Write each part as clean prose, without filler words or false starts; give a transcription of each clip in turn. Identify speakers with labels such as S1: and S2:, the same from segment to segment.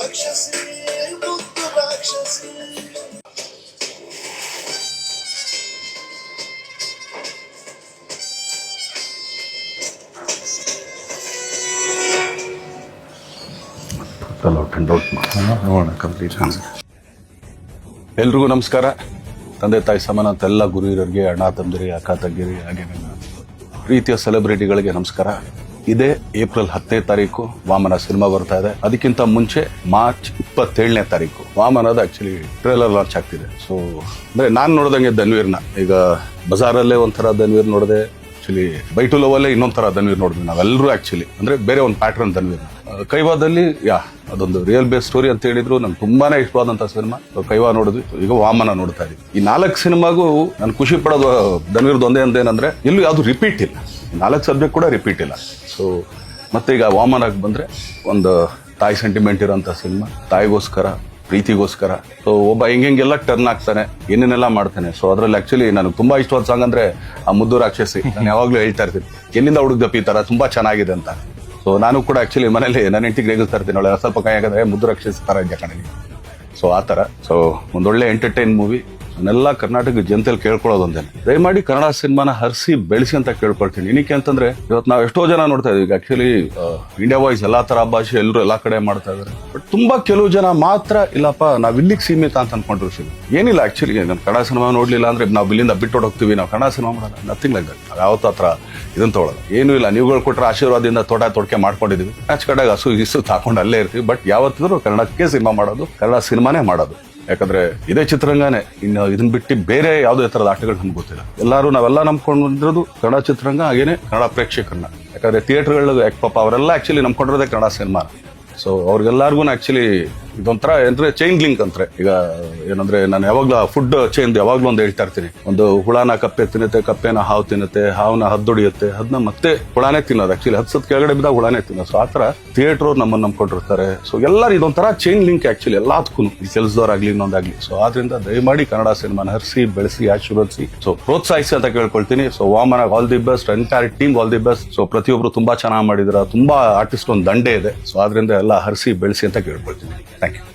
S1: ರಾಕ್ಷಸಿ ಮುದ್ದು ರಾಕ್ಷಸಿ.
S2: ನೋಡೋಣ ಕಂಪ್ಲೀಟ್.
S3: ಎಲ್ರಿಗೂ ನಮಸ್ಕಾರ. ತಂದೆ ತಾಯಿ ಸಮಾನ ಅಂತ ಎಲ್ಲ ಗುರು ಹಿರಿಯರಿಗೆ, ಅಣ್ಣ ತಮ್ಮದಿರಿಗೆ, ಅಕ್ಕ ತಂಗಿರಿ, ಹಾಗೆ ನನ್ನ ಪ್ರೀತಿಯ ಸೆಲೆಬ್ರಿಟಿಗಳಿಗೆ ನಮಸ್ಕಾರ. ಇದೇ ಏಪ್ರಿಲ್ 10ನೇ ತಾರೀಕು ವಾಮನ ಸಿನಿಮಾ ಬರ್ತಾ ಇದೆ. ಅದಕ್ಕಿಂತ ಮುಂಚೆ ಮಾರ್ಚ್ 27ನೇ ತಾರೀಕು ವಾಮನದ ಆಕ್ಚುಲಿ ಟ್ರೇಲರ್ ಲಾಂಚ್ ಆಗ್ತಿದೆ. ಸೊ ಅಂದ್ರೆ ನಾನು ನೋಡ್ದಂಗೆ ಧನ್ವೀರ್ನ ಈಗ ಬಜಾರಲ್ಲೇ ಒಂಥರ ಧನ್ವೀರ್ ನೋಡಿದೆ, ಆಕ್ಚುಲಿ ಬೈ ಟು ಲವ್ ಅಲ್ಲೇ ಇನ್ನೊಂದ್ ತರ ಧನ್ವೀರ್ ನೋಡಿದ್ವಿ ನಾವೆಲ್ಲರೂ. ಆಕ್ಚುಲಿ ಅಂದ್ರೆ ಬೇರೆ ಒಂದು ಪ್ಯಾಟರ್ನ್ ಧನ್ವೀರ್. ಕೈವಾದಲ್ಲಿ ಅದೊಂದು ರಿಯಲ್ ಬೇಸ್ ಸ್ಟೋರಿ ಅಂತ ಹೇಳಿದ್ರು ನಂಗೆ ತುಂಬಾನೇ ಇಷ್ಟವಾದಂತ ಸಿನಿಮಾ. ಕೈವಾ ನೋಡಿದ್ವಿ, ಈಗ ವಾಮನ ನೋಡ್ತಾ ಇದೀವಿ. ಈ 4 ಸಿನಿಮಾಗೂ ನಾನು ಖುಷಿ ಪಡೋದು ಧನ್ವೀರ್ದು ಒಂದೇ ಅಂತೇನಂದ್ರೆ ಎಲ್ಲೂ ಯಾವ್ದು ರಿಪೀಟ್ ಇಲ್ಲ, 4 ಸಬ್ಜೆಕ್ಟ್ ಕೂಡ ರಿಪೀಟ್ ಇಲ್ಲ. ಸೊ ಮತ್ತೆ ಈಗ ವಾಮನಕ್ಕೆ ಬಂದ್ರೆ ಒಂದು ತಾಯಿ ಸೆಂಟಿಮೆಂಟ್ ಇರೋಂಥ ಸಿನಿಮಾ, ತಾಯಿಗೋಸ್ಕರ, ಪ್ರೀತಿಗೋಸ್ಕರ. ಸೊ ಒಬ್ಬ ಹೆಂಗೆಲ್ಲ ಟರ್ನ್ ಆಗ್ತಾನೆ, ಏನೇನೆಲ್ಲ ಮಾಡ್ತಾನೆ. ಸೊ ಅದ್ರಲ್ಲಿ ಆಕ್ಚುಲಿ ನನಗೆ ತುಂಬಾ ಇಷ್ಟವಾದ ಸಾಂಗ್ ಅಂದ್ರೆ ಆ ಮುದ್ದು ರಾಕ್ಷಸಿ. ನಾನು ಯಾವಾಗ್ಲೂ ಹೇಳ್ತಾ ಇರ್ತೀನಿ, ಎಲ್ಲಿಂದ ಹುಡುಗದಪ್ಪ ಈ ತರ ತುಂಬಾ ಚೆನ್ನಾಗಿದೆ ಅಂತ. ಸೊ ನಾನು ಕೂಡ ಆಕ್ಚುಲಿ ಮನೇಲಿ ನನ್ನ ಹೆಂಡತಿಗೆ ರೇಗಿಸ್ತಾ ಇರ್ತೀನಿ, ಅವಳೆ ಸ್ವಲ್ಪ ಕೈ ಆಗದ್ರೆ ಮುದ್ದು ರಾಕ್ಷಸಿ ತರ ಇದೆಯಾ ಕಣೆ. ಸೊ ಆ ತರ. ಸೊ ಒಂದೊಳ್ಳೆ ಎಂಟರ್ಟೈನ್ ಮೂವಿ. ನಾನೆಲ್ಲ ಕರ್ನಾಟಕ ಜನತೆಯಲ್ಲಿ ಕೇಳ್ಕೊಳ್ಳೋದು ಒಂದೇನೆ, ದಯಮಾಡಿ ಕನ್ನಡ ಸಿನಿಮಾನ ಹರಿಸಿ ಬೆಳೆಸಿ ಅಂತ ಕೇಳ್ಕೊಳ್ತೀನಿ. ಏನಕ್ಕೆ ಅಂತಂದ್ರೆ ಇವತ್ತು ನಾವು ಎಷ್ಟೋ ಜನ ನೋಡ್ತಾ ಇದೀವಿ. ಆಕ್ಚುಲಿ ಇಂಡಿಯಾ ವಾಯ್ಸ್ ಎಲ್ಲಾ ತರ ಭಾಷೆ ಎಲ್ಲರೂ ಎಲ್ಲಾ ಕಡೆ ಮಾಡ್ತಾ ಇದಾರೆ. ಬಟ್ ತುಂಬಾ ಕೆಲವು ಜನ ಮಾತ್ರ ಇಲ್ಲಪ್ಪ ನಾವ್ ಇಲ್ಲಿಗೆ ಸೀಮಿತ ಅಂತ ಅನ್ಕೊಂಡ್ರು ಸಿನಿಮಾ. ಏನಿಲ್ಲ, ಆಕ್ಚುಲಿ ನಾನು ಕನ್ನಡ ಸಿನಿಮಾ ನೋಡ್ಲಿಲ್ಲ ಅಂದ್ರೆ ನಾವು ಇಲ್ಲಿಂದ ಬಿಟ್ಟು ಹೋಗ್ತೀವಿ, ನಾವು ಕನ್ನಡ ಸಿನಿಮಾ ಮಾಡೋಣ, ನಥಿಂಗ್ ಲೈಕ್ ದಟ್. ಯಾವತ್ತೂ ಹತ್ರ ಇದನ್ನ ತೊಗೊಳಲ್ಲ, ಏನೂ ಇಲ್ಲ. ನೀವುಗಳು ಕೊಟ್ಟರೆ ಆಶೀರ್ವಾದದಿಂದ ತೊಡಕೆ ಮಾಡ್ಕೊಂಡಿದೀವಿ. ಮ್ಯಾಚ್ ಕಡೆಗೆ ಹಸು ಇಸು ಹಾಕೊಂಡು ಅಲ್ಲೇ ಇರ್ತೀವಿ. ಬಟ್ ಯಾವತ್ತಿದ್ರು ಕನ್ನಡಕ್ಕೆ ಸಿನಿಮಾ ಮಾಡೋದು, ಕನ್ನಡ ಸಿನಿಮಾನೇ ಮಾಡೋದು. ಯಾಕಂದ್ರೆ ಇದೇ ಚಿತ್ರರಂಗನೇ, ಇನ್ನು ಇದನ್ನ ಬಿಟ್ಟು ಬೇರೆ ಯಾವುದೇ ತರದ ಆಟಗಳು ನಮ್ಗೆ ಗೊತ್ತಿಲ್ಲ. ನಾವೆಲ್ಲ ನಂಬ್ಕೊಂಡಿರೋದು ಕನ್ನಡ ಚಿತ್ರರಂಗ, ಹಾಗೇನೆ ಕನ್ನಡ ಪ್ರೇಕ್ಷಕರನ್ನ. ಯಾಕಂದ್ರೆ ಥಿಯೇಟರ್ಗಳು ಪಾಪ ಅವರೆಲ್ಲ ಆಕ್ಚುಲಿ ನಂಬ್ಕೊಂಡಿರೋದೇ ಕನ್ನಡ ಸಿನಿಮಾ. ಸೊ ಅವ್ರಿಗೆಲ್ಲರಿಗೂ ಆಕ್ಚುಲಿ ಇದೊಂಥರ ಅಂದ್ರೆ ಚೈನ್ ಲಿಂಕ್ ಅಂತಾರೆ. ಈಗ ಏನಂದ್ರೆ ನಾನು ಯಾವಾಗ್ಲೂ ಫುಡ್ ಚೈನ್ ಯಾವಾಗ್ಲೂ ಒಂದು ಹೇಳ್ತಾ ಇರ್ತೀನಿ, ಒಂದು ಹುಳನ ಕಪ್ಪೆ ತಿನ್ನುತ್ತೆ, ಕಪ್ಪೆನ ಹಾವು ತಿನ್ನುತ್ತೆ, ಹಾವನ್ನ ಹದ್ದೊಡಿಯುತ್ತೆ, ಅದನ್ನ ಮತ್ತೆ ಹುಳಾನೇ ತಿನ್ನೋದು. ಆಕ್ಚುಲಿ 10 ಸತ್ ಕೆಳಗಡೆ ಬಿದ್ದಾಗ ಹುಳಾನೇ ತಿನ್ನೋದು. ಸೊ ಆ ತರ ಥಿಯೇಟರ್ ನಮ್ಮನ್ನ ನಂಬ್ಕೊಂಡಿರ್ತಾರೆ. ಸೊ ಎಲ್ಲರೂ ಇದೊಂಥರ ಚೈನ್ ಲಿಂಕ್ ಆಕ್ಚುಲಿ ಎಲ್ಲದಕ್ಕೂ, ಈ ಕೆಲಸದವ್ರಾಗ್ಲಿ ಇನ್ನೊಂದಾಗ್ಲಿ. ಸೊ ಆದ್ರಿಂದ ದಯಮಾಡಿ ಕನ್ನಡ ಸಿನಿಮಾನ ಹರಿಸಿ ಬೆಳೆಸಿ ಆಶೀರ್ವದಿಸಿ, ಸೊ ಪ್ರೋತ್ಸಾಹಿಸಿ ಅಂತ ಕೇಳ್ಕೊಳ್ತೀನಿ. So Vamana all the best, entire team all the best. So ಪ್ರತಿಯೊಬ್ರು ತುಂಬಾ ಚೆನ್ನಾಗಿ ಮಾಡಿದ್ರ, ತುಂಬಾ ಆರ್ಟಿಸ್ಟ್ ಒಂದು ದಂಡೆ ಇದೆ. ಸೊ ಆದ್ರಿಂದ ಎಲ್ಲ ಹರಿಸಿ ಬೆಳೆಸಿ ಅಂತ ಕೇಳ್ಕೊಳ್ತೀನಿ. Thank you.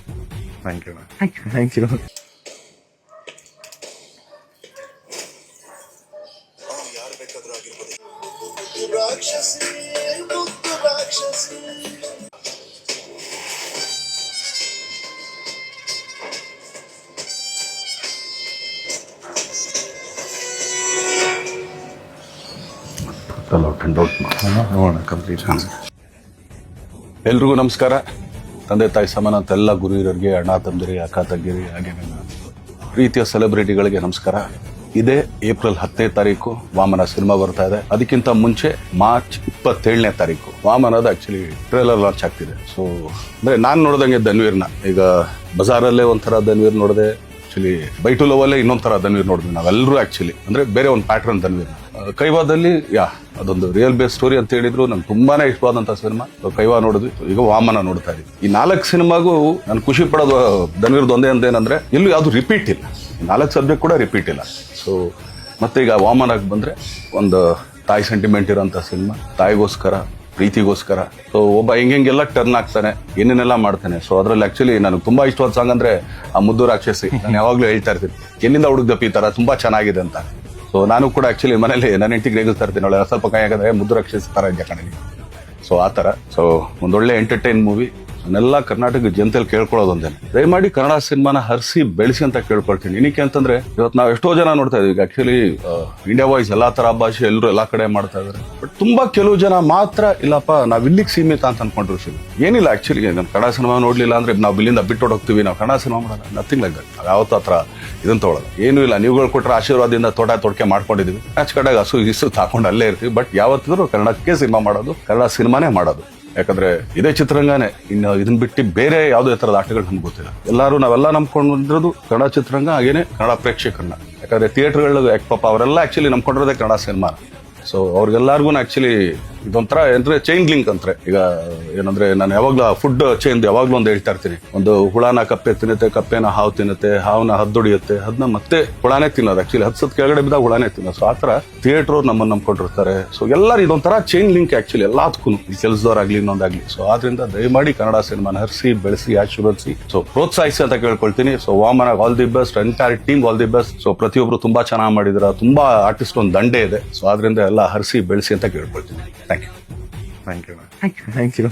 S2: Thank you.
S1: ಯಾರು ಬೇಕಾದ್ರೂ ಆಗಿರ್ಬೋದು. ರಾಕ್ಷಸಿ ಮುದ್ದು ರಾಕ್ಷಸಿ.
S2: ನೋಡೋಣ ಕಂಪ್ಲೀಟ್.
S3: ಎಲ್ರಿಗೂ ನಮಸ್ಕಾರ. ತಂದೆ ತಾಯಿ ಸಮಾನ ಅಂತ ಎಲ್ಲ ಗುರು ಹಿರಿಯರಿಗೆ, ಅಣ್ಣ ತಮ್ಮದಿರಿಗೆ, ಅಕ್ಕ ತಂಗಿರಿ, ಹಾಗೆ ನನ್ನ ಪ್ರೀತಿಯ ಸೆಲೆಬ್ರಿಟಿಗಳಿಗೆ ನಮಸ್ಕಾರ. ಇದೇ ಏಪ್ರಿಲ್ 10ನೇ ತಾರೀಕು ವಾಮನ ಸಿನಿಮಾ ಬರ್ತಾ ಇದೆ. ಅದಕ್ಕಿಂತ ಮುಂಚೆ ಮಾರ್ಚ್ 27ನೇ ತಾರೀಕು ವಾಮನದ ಆಕ್ಚುಲಿ ಟ್ರೇಲರ್ ಲಾಂಚ್ ಆಗ್ತಿದೆ. ಸೊ ಅಂದ್ರೆ ನಾನು ನೋಡ್ದಂಗೆ ಧನ್ವೀರ್ನ ಈಗ ಬಜಾರಲ್ಲೇ ಒಂಥರ ಧನ್ವೀರ್ ನೋಡಿದೆ, ಆಕ್ಚುಲಿ ಬೈ ಟು ಲವ್ ಅಲ್ಲೇ ಇನ್ನೊಂದ್ ತರ ಧನ್ವೀರ್ ನೋಡಿದ್ವಿ ನಾವೆಲ್ಲರೂ. ಆಕ್ಚುಲಿ ಅಂದ್ರೆ ಬೇರೆ ಒಂದು ಪ್ಯಾಟರ್ನ್ ಧನ್ವೀರ್. ಕೈವಾದಲ್ಲಿ ಅದೊಂದು ರಿಯಲ್ ಬೇಸ್ ಸ್ಟೋರಿ ಅಂತ ಹೇಳಿದ್ರು ನಂಗೆ ತುಂಬಾನೇ ಇಷ್ಟವಾದಂತ ಸಿನಿಮಾ. ಕೈವಾ ನೋಡಿದ್ವಿ, ಈಗ ವಾಮನ ನೋಡ್ತಾ ಇದೀವಿ. ಈ 4 ಸಿನಿಮಾಗೂ ನಾನು ಖುಷಿ ಪಡೋದು ಧನ್ವೀರ್ದು ಒಂದೇ ಅಂತೇನಂದ್ರೆ ಎಲ್ಲೂ ಯಾವ್ದು ರಿಪೀಟ್ ಇಲ್ಲ, 4 ಸಬ್ಜೆಕ್ಟ್ ಕೂಡ ರಿಪೀಟ್ ಇಲ್ಲ. ಸೊ ಮತ್ತೆ ಈಗ ವಾಮನಕ್ಕೆ ಬಂದ್ರೆ ಒಂದು ತಾಯಿ ಸೆಂಟಿಮೆಂಟ್ ಇರೋಂಥ ಸಿನಿಮಾ, ತಾಯಿಗೋಸ್ಕರ, ಪ್ರೀತಿಗೋಸ್ಕರ. ಸೊ ಒಬ್ಬ ಹೆಂಗೆಲ್ಲ ಟರ್ನ್ ಆಗ್ತಾನೆ, ಏನೇನೆಲ್ಲ ಮಾಡ್ತಾನೆ. ಸೊ ಅದ್ರಲ್ಲಿ ಆಕ್ಚುಲಿ ನನಗೆ ತುಂಬಾ ಇಷ್ಟವಾದ ಸಾಂಗ್ ಅಂದ್ರೆ ಆ ಮುದ್ದು ರಾಕ್ಷಸಿ. ನಾನು ಯಾವಾಗ್ಲೂ ಹೇಳ್ತಾ ಇರ್ತೀನಿ, ಎಲ್ಲಿಂದ ಹುಡುಗದಪ್ಪ ಈ ತರ ತುಂಬಾ ಚೆನ್ನಾಗಿದೆ ಅಂತ. ಸೊ ನಾನು ಕೂಡ ಆಕ್ಚುಲಿ ಮನೇಲಿ ನನ್ನ ಹೆಂಡತಿಗೆ ರೇಗಿಸ್ತಾ ಇರ್ತೀನಿ, ಅವಳೆ ಸ್ವಲ್ಪ ಕೈ ಆಗದ್ರೆ ಮುದ್ದು ರಾಕ್ಷಸಿ ತರ ಇದೆಯಾ ಕಣೆ. ಸೊ ಆ ತರ. ಸೊ ಒಂದೊಳ್ಳೆ ಎಂಟರ್ಟೈನ್ ಮೂವಿ. ನಾನೆಲ್ಲ ಕರ್ನಾಟಕ ಜನತೆಯಲ್ಲಿ ಕೇಳ್ಕೊಳ್ಳೋದು ಒಂದೇನೆ, ದಯಮಾಡಿ ಕನ್ನಡ ಸಿನಿಮಾನ ಹರಿಸಿ ಬೆಳೆಸಿ ಅಂತ ಕೇಳ್ಕೊಳ್ತೀನಿ. ಏನಕ್ಕೆ ಅಂತಂದ್ರೆ ಇವತ್ತು ನಾವು ಎಷ್ಟೋ ಜನ ನೋಡ್ತಾ ಇದೀವಿ. ಆಕ್ಚುಲಿ ಇಂಡಿಯಾ ವಾಯ್ಸ್ ಎಲ್ಲಾ ತರ ಭಾಷೆ ಎಲ್ಲರೂ ಎಲ್ಲಾ ಕಡೆ ಮಾಡ್ತಾ ಇದಾರೆ. ಬಟ್ ತುಂಬಾ ಕೆಲವು ಜನ ಮಾತ್ರ ಇಲ್ಲಪ್ಪ ನಾವ್ ಇಲ್ಲಿಗೆ ಸೀಮಿತ ಅಂತ ಅನ್ಕೊಂಡ್ರು ಸಿನಿಮಾ. ಏನಿಲ್ಲ, ಆಕ್ಚುಲಿ ನಾನು ಕನ್ನಡ ಸಿನಿಮಾ ನೋಡ್ಲಿಲ್ಲ ಅಂದ್ರೆ ನಾವು ಇಲ್ಲಿಂದ ಬಿಟ್ಟು ಹೋಗ್ತೀವಿ, ನಾವು ಕನ್ನಡ ಸಿನಿಮಾ ಮಾಡೋಣ, ನಥಿಂಗ್ ಲೈಕ್ ದಟ್. ಯಾವತ್ತೂ ಹತ್ರ ಇದನ್ನ ತೊಗೊಳಲ್ಲ, ಏನೂ ಇಲ್ಲ. ನೀವುಗಳು ಕೊಟ್ಟರೆ ಆಶೀರ್ವಾದದಿಂದ ತೊಡಕೆ ಮಾಡ್ಕೊಂಡಿದೀವಿ. ಮ್ಯಾಚ್ ಕಡೆಗೆ ಹಸು ಇಸು ಹಾಕೊಂಡು ಅಲ್ಲೇ ಇರ್ತೀವಿ. ಬಟ್ ಯಾವತ್ತಿದ್ರು ಕನ್ನಡಕ್ಕೆ ಸಿನಿಮಾ ಮಾಡೋದು, ಕನ್ನಡ ಸಿನಿಮಾನೇ ಮಾಡೋದು. ಯಾಕಂದ್ರೆ ಇದೇ ಚಿತ್ರರಂಗನೇ, ಇನ್ನು ಇದನ್ನ ಬಿಟ್ಟು ಬೇರೆ ಯಾವುದೇ ತರದ ಆಟಗಳು ನಮ್ಗೆ ಗೊತ್ತಿಲ್ಲ. ನಾವೆಲ್ಲ ನಂಬ್ಕೊಂಡಿರೋದು ಕನ್ನಡ ಚಿತ್ರರಂಗ, ಹಾಗೇನೆ ಕನ್ನಡ ಪ್ರೇಕ್ಷಕರನ್ನ. ಯಾಕಂದ್ರೆ ಥಿಯೇಟರ್ಗಳು ಪಾಪ ಅವರೆಲ್ಲ ಆಕ್ಚುಲಿ ನಂಬ್ಕೊಂಡಿರೋದೇ ಕನ್ನಡ ಸಿನಿಮಾ. ಸೊ ಅವ್ರಿಗೆಲ್ಲರಿಗೂ ಆಕ್ಚುಲಿ ಇದೊಂಥರ ಅಂದ್ರೆ ಚೈನ್ ಲಿಂಕ್ ಅಂತಾರೆ. ಈಗ ಏನಂದ್ರೆ ನಾನು ಯಾವಾಗ್ಲೂ ಫುಡ್ ಚೈನ್ ಯಾವಾಗ್ಲೂ ಒಂದು ಹೇಳ್ತಾ ಇರ್ತೀನಿ, ಒಂದು ಹುಳನ ಕಪ್ಪೆ ತಿನ್ನುತ್ತೆ, ಕಪ್ಪೆನ ಹಾವು ತಿನ್ನುತ್ತೆ, ಹಾವನ್ನ ಹದ್ದೊಡಿಯುತ್ತೆ, ಅದನ್ನ ಮತ್ತೆ ಹುಳಾನೇ ತಿನ್ನೋದು. ಆಕ್ಚುಲಿ ಹತ್ಸದ ಕೆಳಗಡೆ ಬಿದ್ದಾಗ ಹುಳಾನೇ ತಿನ್ನೋದು. ಸೊ ಆತರ ಥಿಯೇಟರ್ ನಮ್ಮನ್ನ ನಂಬ್ಕೊಂಡಿರ್ತಾರೆ. ಸೊ ಎಲ್ಲರೂ ಇದೊಂಥರ ಚೈನ್ ಲಿಂಕ್ ಆಕ್ಚುಲಿ ಎಲ್ಲದಕ್ಕೂ, ಈ ಕೆಲಸದವ್ರಾಗ್ಲಿ ಇನ್ನೊಂದಾಗ್ಲಿ. ಸೊ ಆದ್ರಿಂದ ದಯಮಾಡಿ ಕನ್ನಡ ಸಿನಿಮಾನ ಹರಿಸಿ ಬೆಳೆಸಿ ಆಶೀರ್ವದಿಸಿ, ಸೊ ಪ್ರೋತ್ಸಾಹಿಸಿ ಅಂತ ಕೇಳ್ಕೊಳ್ತೀನಿ. So Vamana all the best, entire team all the best. So ಪ್ರತಿಯೊಬ್ರು ತುಂಬಾ ಚೆನ್ನಾಗಿ ಮಾಡಿದ್ರ, ತುಂಬಾ ಆರ್ಟಿಸ್ಟ್ ಒಂದು ದಂಡೆ ಇದೆ. ಸೊ ಆದ್ರಿಂದ ಎಲ್ಲ ಹರಿಸಿ ಬೆಳೆಸಿ ಅಂತ ಕೇಳ್ಕೊಳ್ತೀನಿ. Thank you.
S2: Thank you.